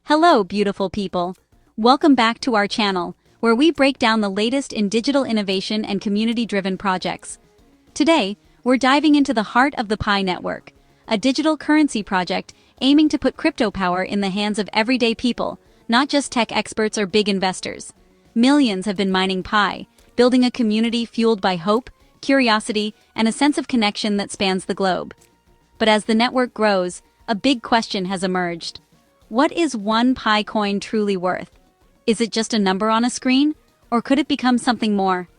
Hello, beautiful people. Welcome back to our channel, where we break down the latest in digital innovation and community-driven projects. Today, we're diving into the heart of the Pi Network, a digital currency project aiming to put crypto power in the hands of everyday people, not just tech experts or big investors. Millions have been mining Pi, building a community fueled by hope, curiosity, and a sense of connection that spans the globe. But as the network grows, a big question has emerged. What is one Pi coin truly worth? Is it just a number on a screen, or could it become something more?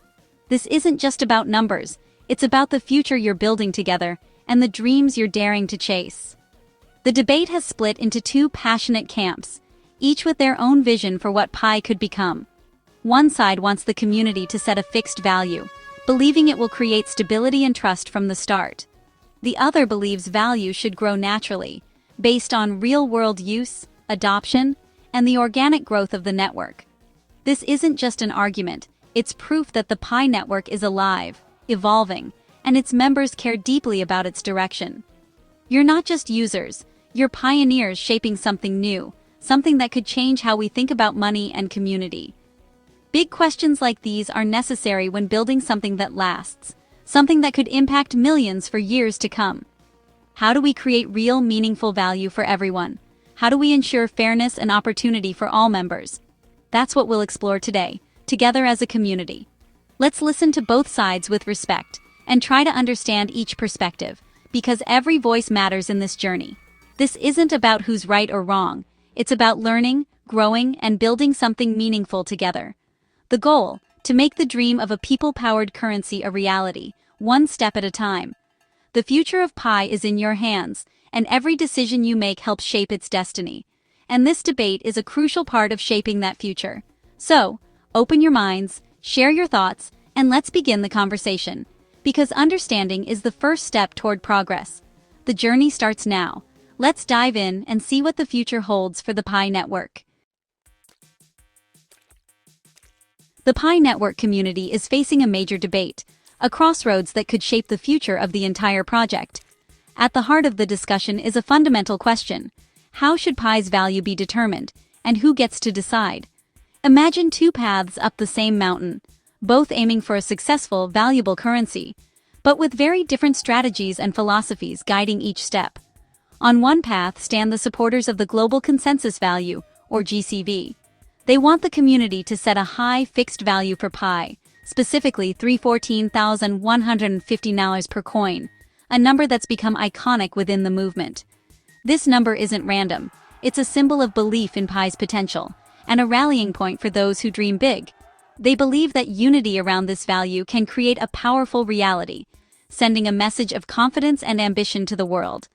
This isn't just about numbers, it's about the future you're building together and the dreams you're daring to chase. The debate has split into two passionate camps, each with their own vision for what Pi could become. One side wants the community to set a fixed value, believing it will create stability and trust from the start. The other believes value should grow naturally, based on real-world use, adoption, and the organic growth of the network. This isn't just an argument, it's proof that the Pi network is alive, evolving, and its members care deeply about its direction. You're not just users, you're pioneers shaping something new, something that could change how we think about money and community. Big questions like these are necessary when building something that lasts, something that could impact millions for years to come. How do we create real, meaningful value for everyone? How do we ensure fairness and opportunity for all members? That's what we'll explore today, together as a community. Let's listen to both sides with respect and try to understand each perspective, because every voice matters in this journey. This isn't about who's right or wrong. It's about learning, growing, and building something meaningful together. The goal, to make the dream of a people-powered currency a reality, one step at a time. The future of Pi is in your hands, and every decision you make helps shape its destiny. And this debate is a crucial part of shaping that future. So, open your minds, share your thoughts, and let's begin the conversation. Because understanding is the first step toward progress. The journey starts now. Let's dive in and see what the future holds for the Pi network. The Pi network community is facing a major debate, a crossroads that could shape the future of the entire project. At the heart of the discussion is a fundamental question. How should Pi's value be determined, and who gets to decide? Imagine two paths up the same mountain, both aiming for a successful, valuable currency, but with very different strategies and philosophies guiding each step. On one path stand the supporters of the Global Consensus Value, or GCV. They want the community to set a high fixed value for Pi, specifically $314,150 per coin, a number that's become iconic within the movement. This number isn't random, it's a symbol of belief in Pi's potential, and a rallying point for those who dream big. They believe that unity around this value can create a powerful reality, sending a message of confidence and ambition to the world.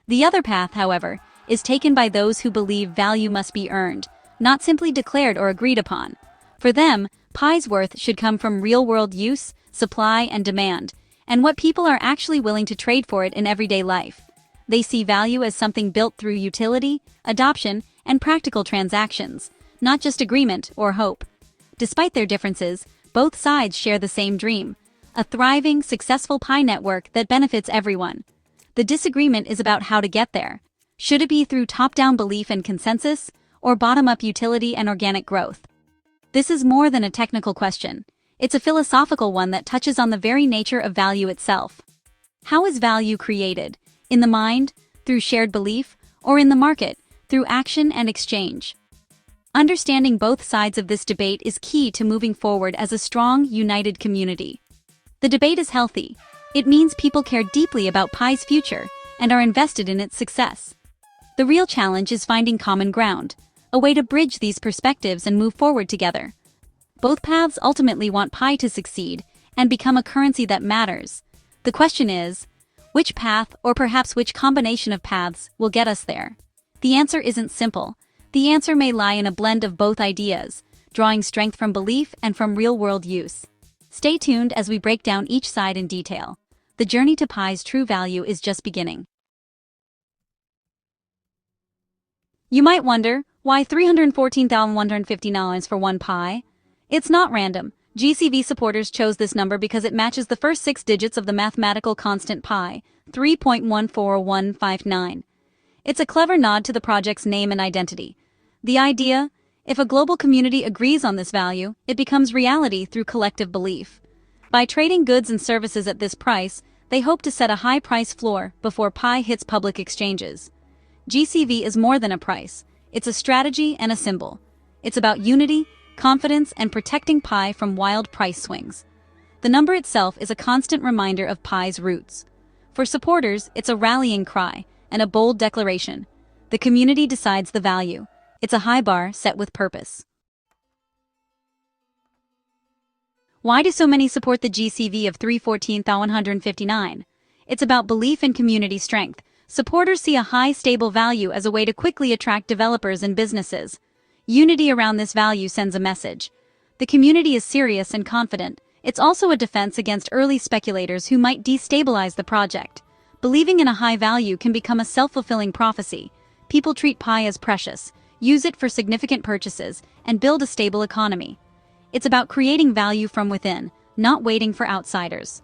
The other path, however, is taken by those who believe value must be earned, not simply declared or agreed upon. For them, Pi's worth should come from real-world use, supply, and demand, and what people are actually willing to trade for it in everyday life. They see value as something built through utility, adoption, and practical transactions, not just agreement or hope. Despite their differences, both sides share the same dream, a thriving, successful Pi network that benefits everyone. The disagreement is about how to get there. Should it be through top-down belief and consensus, or bottom-up utility and organic growth? This is more than a technical question. It's a philosophical one that touches on the very nature of value itself. How is value created? In the mind, through shared belief, or in the market, through action and exchange? Understanding both sides of this debate is key to moving forward as a strong, united community. The debate is healthy. It means people care deeply about Pi's future and are invested in its success. The real challenge is finding common ground, a way to bridge these perspectives and move forward together. Both paths ultimately want Pi to succeed and become a currency that matters. The question is, which path, or perhaps which combination of paths, will get us there? The answer isn't simple. The answer may lie in a blend of both ideas, drawing strength from belief and from real-world use. Stay tuned as we break down each side in detail. The journey to Pi's true value is just beginning. You might wonder, why $314,150 for one Pi? It's not random. GCV supporters chose this number because it matches the first 6 digits of the mathematical constant Pi, 3.14159. It's a clever nod to the project's name and identity. The idea: if a global community agrees on this value, it becomes reality through collective belief. By trading goods and services at this price, they hope to set a high price floor before Pi hits public exchanges. GCV is more than a price. It's a strategy and a symbol. It's about unity, confidence, and protecting Pi from wild price swings. The number itself is a constant reminder of Pi's roots. For supporters, it's a rallying cry and a bold declaration. The community decides the value. It's a high bar set with purpose. Why do so many support the GCV of 314,159? It's about belief in community strength. Supporters see a high stable value as a way to quickly attract developers and businesses. Unity around this value sends a message. The community is serious and confident. It's also a defense against early speculators who might destabilize the project. Believing in a high value can become a self-fulfilling prophecy. People treat Pi as precious, use it for significant purchases, and build a stable economy. It's about creating value from within, not waiting for outsiders.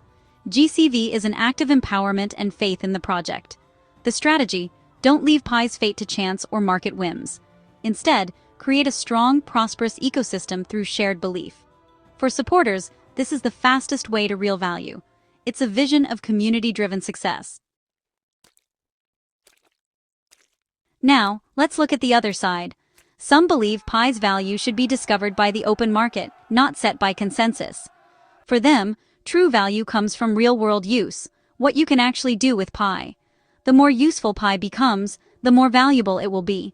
GCV is an act of empowerment and faith in the project. The strategy: don't leave Pi's fate to chance or market whims. Instead, create a strong, prosperous ecosystem through shared belief. For supporters, this is the fastest way to real value. It's a vision of community-driven success. Now, let's look at the other side. Some believe Pi's value should be discovered by the open market, not set by consensus. For them, true value comes from real-world use, what you can actually do with Pi. The more useful Pi becomes, the more valuable it will be.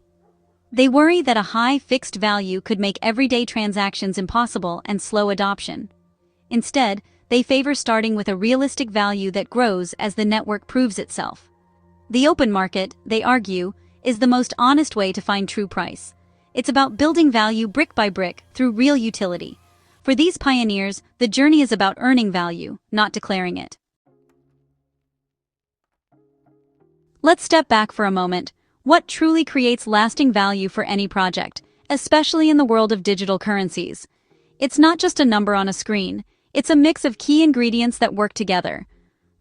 They worry that a high fixed value could make everyday transactions impossible and slow adoption. Instead, they favor starting with a realistic value that grows as the network proves itself. The open market, they argue, is the most honest way to find true price. It's about building value brick by brick through real utility. For these pioneers, the journey is about earning value, not declaring it. Let's step back for a moment. What truly creates lasting value for any project, especially in the world of digital currencies? It's not just a number on a screen. It's a mix of key ingredients that work together.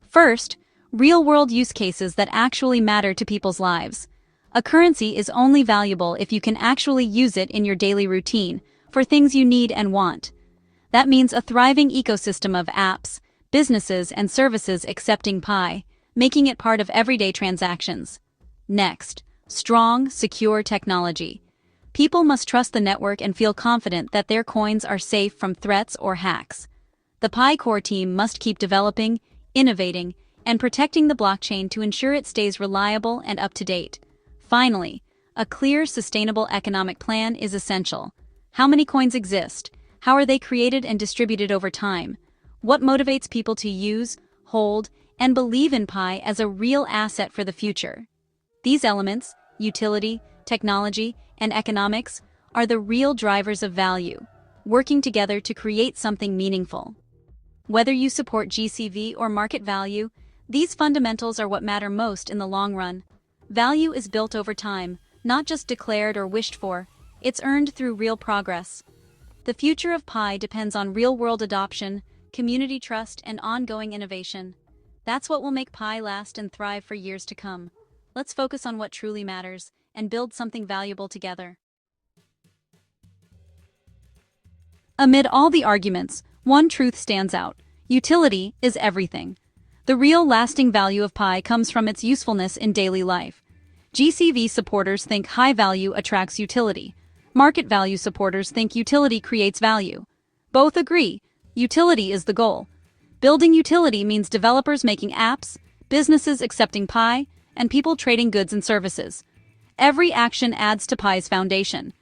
First, real-world use cases that actually matter to people's lives. A currency is only valuable if you can actually use it in your daily routine, for things you need and want. That means a thriving ecosystem of apps, businesses, and services accepting Pi, making it part of everyday transactions. Next, strong, secure technology. People must trust the network and feel confident that their coins are safe from threats or hacks. The Pi core team must keep developing, innovating, and protecting the blockchain to ensure it stays reliable and up to date. Finally, a clear, sustainable economic plan is essential. How many coins exist? How are they created and distributed over time? What motivates people to use, hold, and believe in Pi as a real asset for the future? These elements, utility, technology, and economics, are the real drivers of value, working together to create something meaningful. Whether you support GCV or market value, these fundamentals are what matter most in the long run. Value is built over time, not just declared or wished for. It's earned through real progress. The future of Pi depends on real-world adoption, community trust, and ongoing innovation. That's what will make Pi last and thrive for years to come. Let's focus on what truly matters and build something valuable together. Amid all the arguments, one truth stands out: utility is everything. The real lasting value of Pi comes from its usefulness in daily life. GCV supporters think high value attracts utility. Market value supporters think utility creates value. Both agree, utility is the goal. Building utility means developers making apps, businesses accepting Pi, and people trading goods and services. Every action adds to Pi's foundation.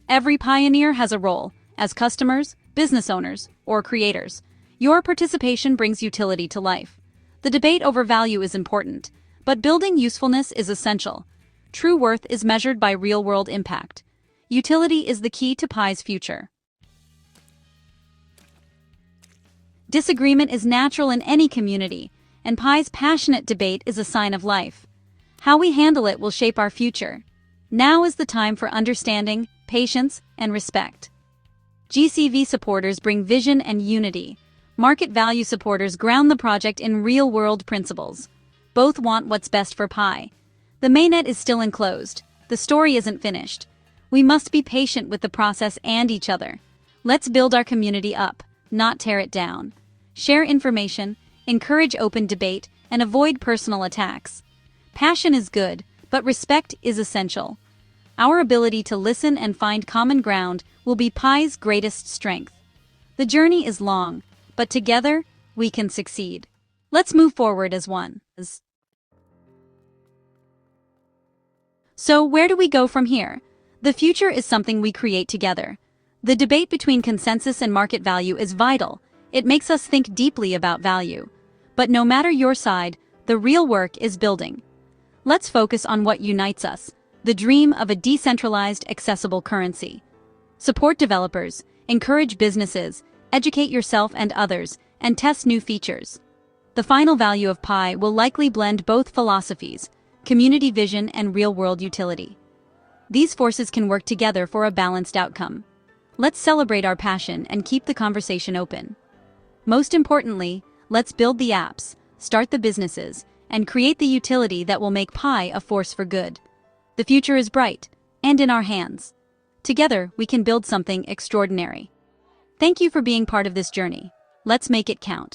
Every pioneer has a role, as customers, business owners, or creators. Your participation brings utility to life. The debate over value is important, but building usefulness is essential. True worth is measured by real-world impact. Utility is the key to Pi's future. Disagreement is natural in any community, and Pi's passionate debate is a sign of life. How we handle it will shape our future. Now is the time for understanding, patience, and respect. GCV supporters bring vision and unity. Market value supporters ground the project in real-world principles. Both want what's best for Pi. The mainnet is still enclosed. The story isn't finished. We must be patient with the process and each other. Let's build our community up, not tear it down. Share information, encourage open debate, and avoid personal attacks. Passion is good, but respect is essential. Our ability to listen and find common ground will be Pi's greatest strength. The journey is long, but together, we can succeed. Let's move forward as one. So, where do we go from here? The future is something we create together. The debate between consensus and market value is vital. It makes us think deeply about value. But no matter your side, the real work is building. Let's focus on what unites us, the dream of a decentralized, accessible currency. Support developers, encourage businesses, educate yourself and others, and test new features. The final value of Pi will likely blend both philosophies, community vision and real-world utility. These forces can work together for a balanced outcome. Let's celebrate our passion and keep the conversation open. Most importantly, let's build the apps, start the businesses, and create the utility that will make Pi a force for good. The future is bright, and in our hands. Together, we can build something extraordinary. Thank you for being part of this journey. Let's make it count.